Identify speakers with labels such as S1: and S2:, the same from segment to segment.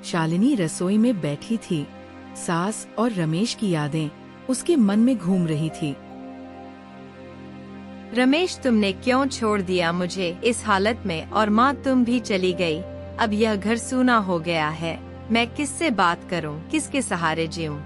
S1: शालिनी रसोई में बैठी थी। सास और रमेश की यादें उसके मन में घूम रही थी।
S2: रमेश, तुमने क्यों छोड़ दिया मुझे इस हालत में, और माँ तुम भी चली गई। अब यह घर सूना हो गया है। मैं किससे बात करूं, किसके सहारे जीऊं?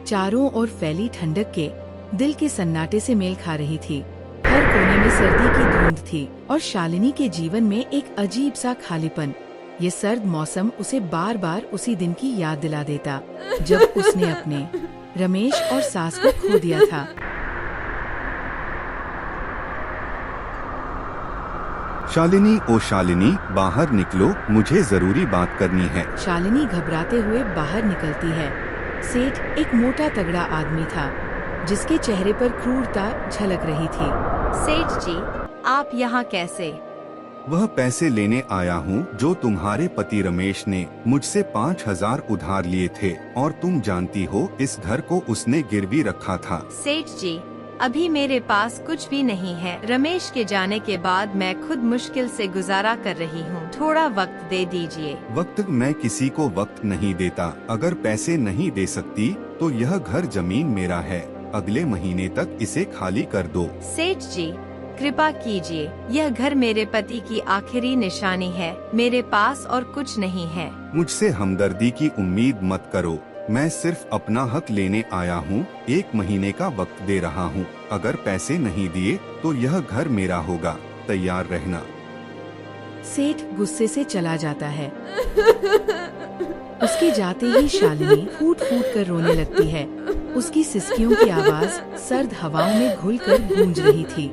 S1: चारों ओर फैली ठंडक के दिल के सन्नाटे से मेल खा रही थी। हर कोने में सर्दी की धुंध थी और शालिनी के जीवन में एक अजीब सा खालीपन। ये सर्द मौसम उसे बार बार उसी दिन की याद दिला देता जब उसने अपने रमेश और सास को खो दिया था।
S3: शालिनी, ओ शालिनी, बाहर निकलो, मुझे जरूरी बात करनी है।
S1: शालिनी घबराते हुए बाहर निकलती है। सेठ एक मोटा तगड़ा आदमी था जिसके चेहरे पर क्रूरता झलक रही थी।
S2: सेठ जी, आप यहाँ कैसे?
S3: वह पैसे लेने आया हूँ जो तुम्हारे पति रमेश ने मुझसे 5,000 उधार लिए थे, और तुम जानती हो इस घर को उसने गिरवी रखा था।
S2: सेठ जी, अभी मेरे पास कुछ भी नहीं है। रमेश के जाने के बाद मैं खुद मुश्किल से गुजारा कर रही हूँ। थोड़ा वक्त दे दीजिए।
S3: वक्त? मैं किसी को वक्त नहीं देता। अगर पैसे नहीं दे सकती तो यह घर जमीन मेरा है। अगले महीने तक इसे खाली कर दो।
S2: सेठ जी, कृपा कीजिए। यह घर मेरे पति की आखिरी निशानी है। मेरे पास और कुछ नहीं है।
S3: मुझसे हमदर्दी की उम्मीद मत करो। मैं सिर्फ अपना हक लेने आया हूँ। 1 महीने का वक्त दे रहा हूँ। अगर पैसे नहीं दिए तो यह घर मेरा होगा। तैयार रहना।
S1: सेठ गुस्से से चला जाता है। उसके जाते ही शालिनी फूट फूट कर रोने लगती है। उसकी सिसकियों की आवाज सर्द हवाओं में घुलकर गूंज रही थी।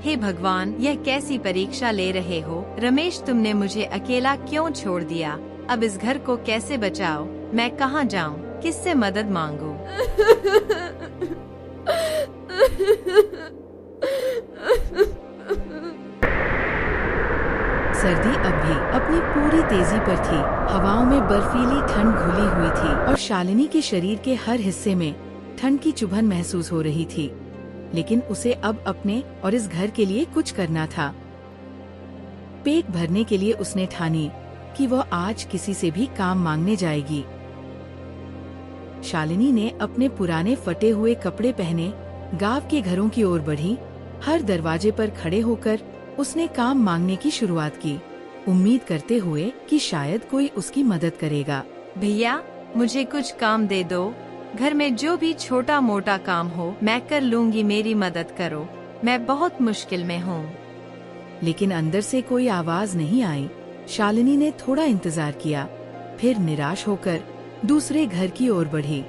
S2: हे भगवान, यह कैसी परीक्षा ले रहे हो? रमेश, तुमने मुझे अकेला क्यों छोड़ दिया? अब इस घर को कैसे बचाओ? मैं कहाँ जाऊँ? किससे मदद मांगूं?
S1: सर्दी अब भी अपनी पूरी तेजी पर थी। हवाओं में बर्फीली ठंड घुली हुई थी और शालिनी के शरीर के हर हिस्से में ठंड की चुभन महसूस हो रही थी। लेकिन उसे अब अपने और इस घर के लिए कुछ करना था। पेट भरने के लिए उसने ठानी कि वह आज किसी से भी काम मांगने जाएगी। शालिनी ने अपने पुराने फटे हुए कपड़े पहने गांव के घरों की ओर बढ़ी। हर दरवाजे पर खड़े होकर उसने काम मांगने की शुरुआत की, उम्मीद करते हुए कि शायद कोई उसकी मदद करेगा।
S2: भैया, मुझे कुछ काम दे दो। घर में जो भी छोटा मोटा काम हो मैं कर लूंगी। मेरी मदद करो, मैं बहुत मुश्किल में हूँ।
S1: लेकिन अंदर से कोई आवाज नहीं आई। शालिनी ने थोड़ा इंतजार किया, फिर निराश होकर दूसरे घर की ओर बढ़ी।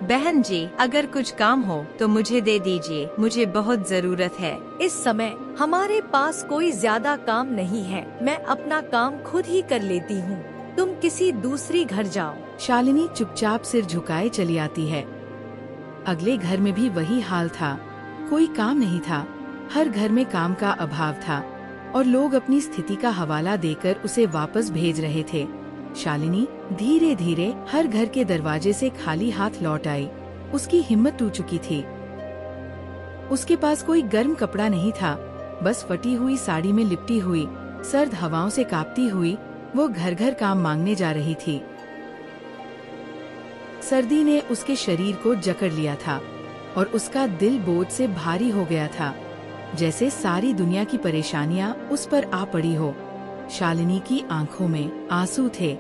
S2: बहन जी, अगर कुछ काम हो तो मुझे दे दीजिए। मुझे बहुत जरूरत है।
S4: इस समय हमारे पास कोई ज्यादा काम नहीं है। मैं अपना काम खुद ही कर लेती हूँ। तुम किसी दूसरी घर जाओ।
S1: शालिनी चुपचाप सिर झुकाए चली आती है। अगले घर में भी वही हाल था। कोई काम नहीं था। हर घर में काम का अभाव था और लोग अपनी स्थिति का हवाला देकर उसे वापस भेज रहे थे। शालिनी धीरे धीरे हर घर के दरवाजे से खाली हाथ लौट आई। उसकी हिम्मत टूट चुकी थी। उसके पास कोई गर्म कपड़ा नहीं था। बस फटी हुई साड़ी में लिपटी हुई, सर्द हवाओं से कांपती हुई वो घर घर काम मांगने जा रही थी। सर्दी ने उसके शरीर को जकड़ लिया था और उसका दिल बोझ से भारी हो गया था, जैसे सारी दुनिया की परेशानियां उस पर आ पड़ी हो। शालिनी की आंखों में आंसू थे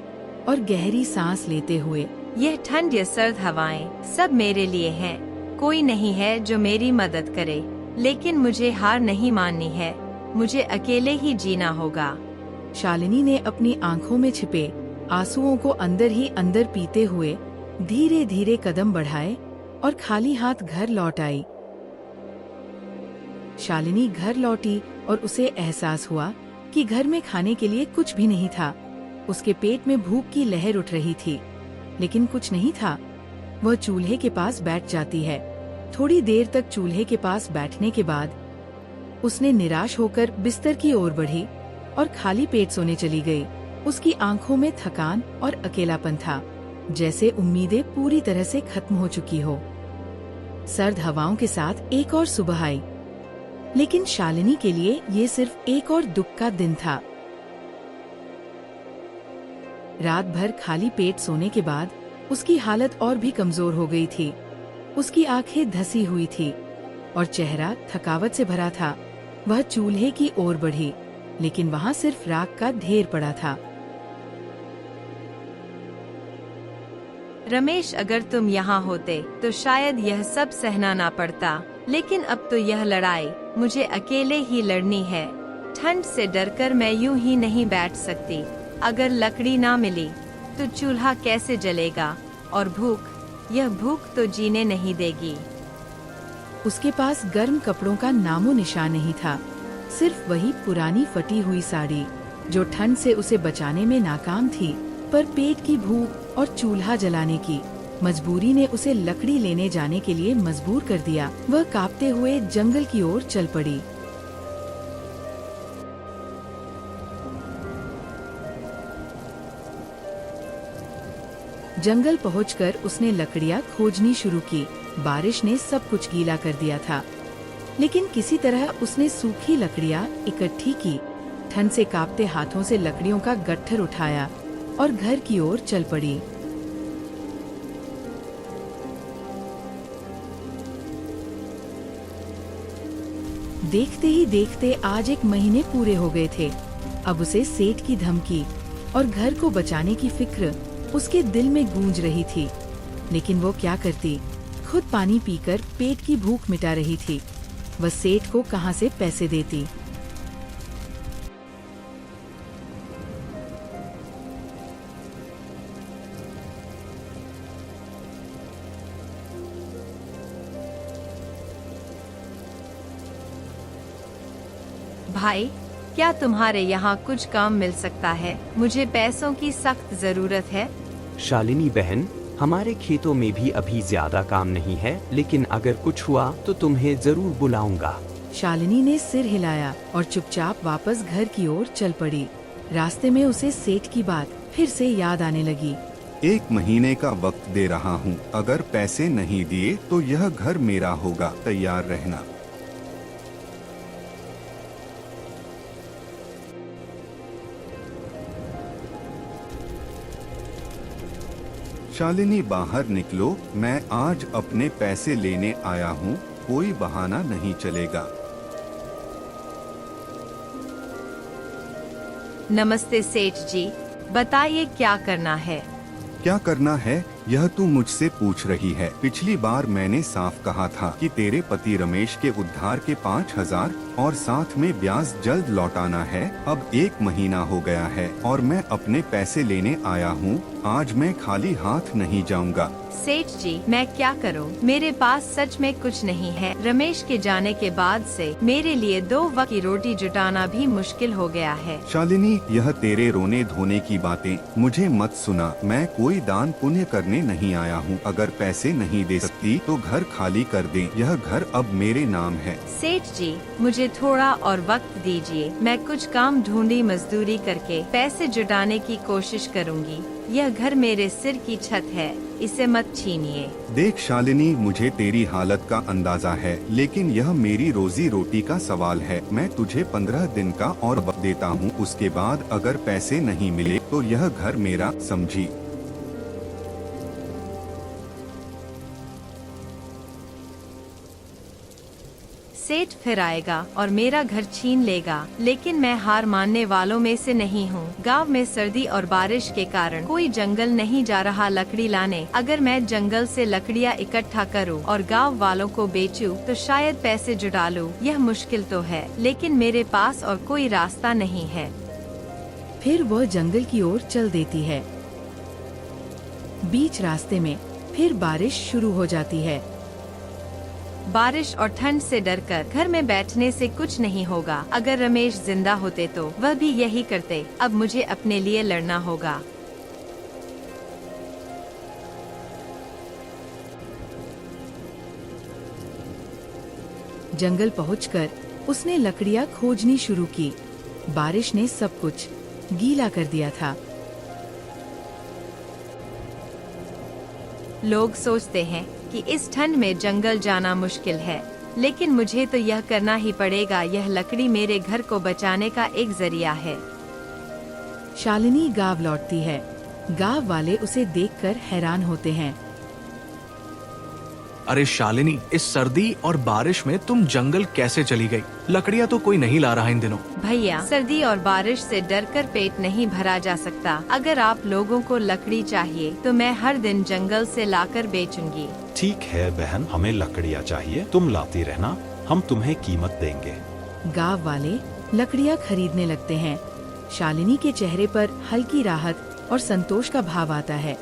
S1: और गहरी सांस लेते हुए,
S2: यह ठंड या सर्द हवाएं सब मेरे लिए हैं। कोई नहीं है जो मेरी मदद करे, लेकिन मुझे हार नहीं माननी है। मुझे अकेले ही जीना होगा।
S1: शालिनी ने अपनी आंखों में छिपे आंसुओं को अंदर ही अंदर पीते हुए धीरे धीरे कदम बढ़ाए और खाली हाथ घर लौट आई। शालिनी घर लौटी और उसे एहसास हुआ कि घर में खाने के लिए कुछ भी नहीं था। उसके पेट में भूख की लहर उठ रही थी, लेकिन कुछ नहीं था। वह चूल्हे के पास बैठ जाती है। थोड़ी देर तक चूल्हे के पास बैठने के बाद उसने निराश होकर बिस्तर की ओर बढ़ी और खाली पेट सोने चली गई। उसकी आंखों में थकान और अकेलापन था, जैसे उम्मीदें पूरी तरह से खत्म हो चुकी हो। सर्द हवाओं के साथ एक और सुबह आई, लेकिन शालिनी के लिए ये सिर्फ एक और दुख का दिन था। रात भर खाली पेट सोने के बाद उसकी हालत और भी कमजोर हो गई थी। उसकी आंखें धसी हुई थी और चेहरा थकावट से भरा था। वह चूल्हे की ओर बढ़ी, लेकिन वहाँ सिर्फ राख का ढेर पड़ा था।
S2: रमेश, अगर तुम यहाँ होते तो शायद यह सब सहना ना पड़ता, लेकिन अब तो यह लड़ाई मुझे अकेले ही लड़नी है। ठंड से डरकर मैं यूं ही नहीं बैठ सकती। अगर लकड़ी ना मिली तो चूल्हा कैसे जलेगा, और भूख, यह भूख तो जीने नहीं देगी।
S1: उसके पास गर्म कपड़ों का नामो निशान नहीं था, सिर्फ वही पुरानी फटी हुई साड़ी जो ठंड से उसे बचाने में नाकाम थी। पर पेट की भूख और चूल्हा जलाने की मजबूरी ने उसे लकड़ी लेने जाने के लिए मजबूर कर दिया। वह कांपते हुए जंगल की ओर चल पड़ी। जंगल पहुंचकर उसने लकड़ियां खोजनी शुरू की। बारिश ने सब कुछ गीला कर दिया था, लेकिन किसी तरह उसने सूखी लकड़ियां इकट्ठी की। ठंड से कांपते हाथों से लकड़ियों का गट्ठर उठाया और घर की ओर चल पड़ी। देखते ही देखते आज 1 महीने पूरे हो गए थे। अब उसे सेठ की धमकी और घर को बचाने की फिक्र उसके दिल में गूंज रही थी, लेकिन वो क्या करती। खुद पानी पीकर पेट की भूख मिटा रही थी। वह सेठ को कहां से पैसे देती।
S2: भाई, क्या तुम्हारे यहाँ कुछ काम मिल सकता है? मुझे पैसों की सख्त जरूरत है।
S5: शालिनी बहन, हमारे खेतों में भी अभी ज्यादा काम नहीं है, लेकिन अगर कुछ हुआ तो तुम्हें जरूर बुलाऊंगा।
S1: शालिनी ने सिर हिलाया और चुपचाप वापस घर की ओर चल पड़ी। रास्ते में उसे सेठ की बात फिर से याद आने लगी।
S3: 1 महीने का वक्त दे रहा हूँ, अगर पैसे नहीं दिए तो यह घर मेरा होगा, तैयार रहना। शालिनी, बाहर निकलो, मैं आज अपने पैसे लेने आया हूँ, कोई बहाना नहीं चलेगा।
S2: नमस्ते सेठ जी, बताइए क्या करना है?
S3: क्या करना है यह तू मुझसे पूछ रही है? पिछली बार मैंने साफ कहा था कि तेरे पति रमेश के उद्धार के 5,000 और साथ में ब्याज जल्द लौटाना है। अब 1 महीना हो गया है और मैं अपने पैसे लेने आया हूँ। आज मैं खाली हाथ नहीं जाऊँगा।
S2: सेठ जी, मैं क्या करूं? मेरे पास सच में कुछ नहीं है। रमेश के जाने के बाद से मेरे लिए 2 वक्त की रोटी जुटाना भी मुश्किल हो गया है।
S3: शालिनी, यह तेरे रोने धोने की बातें मुझे मत सुना। मैं कोई दान पुण्य करने नहीं आया हूँ। अगर पैसे नहीं दे सकती तो घर खाली कर दे। यह घर अब मेरे नाम है।
S2: सेठ जी, मुझे थोड़ा और वक्त दीजिए। मैं कुछ काम ढूंढी मजदूरी करके पैसे जुटाने की कोशिश करूँगी। यह घर मेरे सिर की छत है, इसे मत छीनिए।
S3: देख शालिनी, मुझे तेरी हालत का अंदाजा है, लेकिन यह मेरी रोजी रोटी का सवाल है। मैं तुझे 15 दिन का और वक्त देता हूँ। उसके बाद अगर पैसे नहीं मिले तो यह घर मेरा, समझी?
S2: सेठ फिर आएगा और मेरा घर छीन लेगा, लेकिन मैं हार मानने वालों में से नहीं हूँ। गांव में सर्दी और बारिश के कारण कोई जंगल नहीं जा रहा लकड़ी लाने। अगर मैं जंगल से लकड़ियाँ इकट्ठा करूँ और गांव वालों को बेचूं तो शायद पैसे जुटा लूं। यह मुश्किल तो है, लेकिन मेरे पास और कोई रास्ता नहीं है।
S1: फिर वह जंगल की ओर चल देती है। बीच रास्ते में फिर बारिश शुरू हो जाती है।
S2: बारिश और ठंड से डरकर घर में बैठने से कुछ नहीं होगा। अगर रमेश जिंदा होते तो वह भी यही करते। अब मुझे अपने लिए लड़ना होगा।
S1: जंगल पहुंचकर उसने लकड़ियां खोजनी शुरू की। बारिश ने सब कुछ गीला कर दिया था।
S2: लोग सोचते हैं कि इस ठंड में जंगल जाना मुश्किल है, लेकिन मुझे तो यह करना ही पड़ेगा। यह लकड़ी मेरे घर को बचाने का एक जरिया है।
S1: शालिनी गांव लौटती है। गांव वाले उसे देखकर हैरान होते हैं।
S6: अरे शालिनी, इस सर्दी और बारिश में तुम जंगल कैसे चली गई? लकड़ियाँ तो कोई नहीं ला रहा इन दिनों।
S2: भैया, सर्दी और बारिश से डरकर पेट नहीं भरा जा सकता। अगर आप लोगों को लकड़ी चाहिए तो मैं हर दिन जंगल से लाकर बेचूंगी।
S7: ठीक है बहन, हमें लकड़ियाँ चाहिए, तुम लाती रहना, हम तुम्हें कीमत देंगे।
S1: गांव वाले लकड़ियां खरीदने लगते हैं। शालिनी के चेहरे पर हल्की राहत और संतोष का भाव आता है।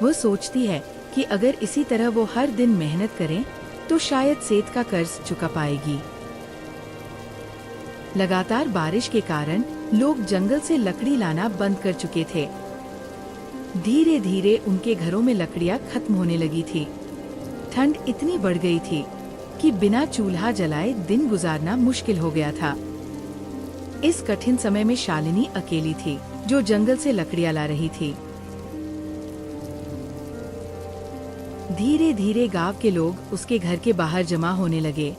S1: वो सोचती है कि अगर इसी तरह वो हर दिन मेहनत करें तो शायद सेठ का कर्ज चुका पाएगी। लगातार बारिश के कारण लोग जंगल से लकड़ी लाना बंद कर चुके थे। धीरे धीरे उनके घरों में लकड़ियां खत्म होने लगी थी। ठंड इतनी बढ़ गई थी कि बिना चूल्हा जलाए दिन गुजारना मुश्किल हो गया था। इस कठिन समय में शालिनी अकेली थी, जो जंगल से लकड़ियां ला रही थी। धीरे धीरे गांव के लोग उसके घर के बाहर जमा होने लगे।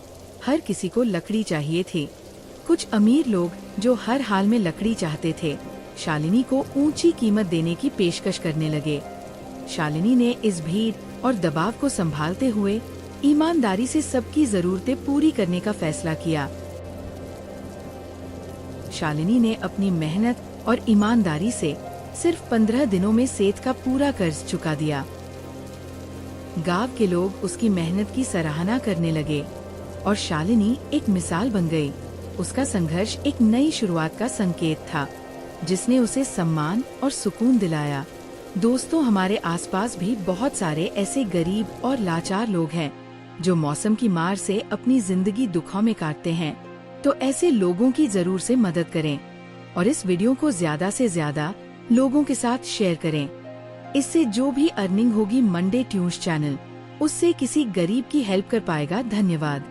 S1: हर किसी को लकड़ी चाहिए थी। कुछ अमीर लोग जो हर हाल में लकड़ी चाहते थे, शालिनी को ऊंची कीमत देने की पेशकश करने लगे। शालिनी ने इस भीड़ और दबाव को संभालते हुए ईमानदारी से सबकी जरूरतें पूरी करने का फैसला किया। शालिनी ने अपनी मेहनत और ईमानदारी से सिर्फ 15 दिनों में सेठ का पूरा कर्ज चुका दिया। गांव के लोग उसकी मेहनत की सराहना करने लगे और शालिनी एक मिसाल बन गई। उसका संघर्ष एक नई शुरुआत का संकेत था, जिसने उसे सम्मान और सुकून दिलाया। दोस्तों, हमारे आसपास भी बहुत सारे ऐसे गरीब और लाचार लोग हैं जो मौसम की मार से अपनी जिंदगी दुखों में काटते हैं। तो ऐसे लोगों की जरूर से मदद करें और इस वीडियो को ज्यादा से ज्यादा लोगों के साथ शेयर करें। इससे जो भी अर्निंग होगी मंडे ट्यून्स चैनल उससे किसी गरीब की हेल्प कर पाएगा। धन्यवाद।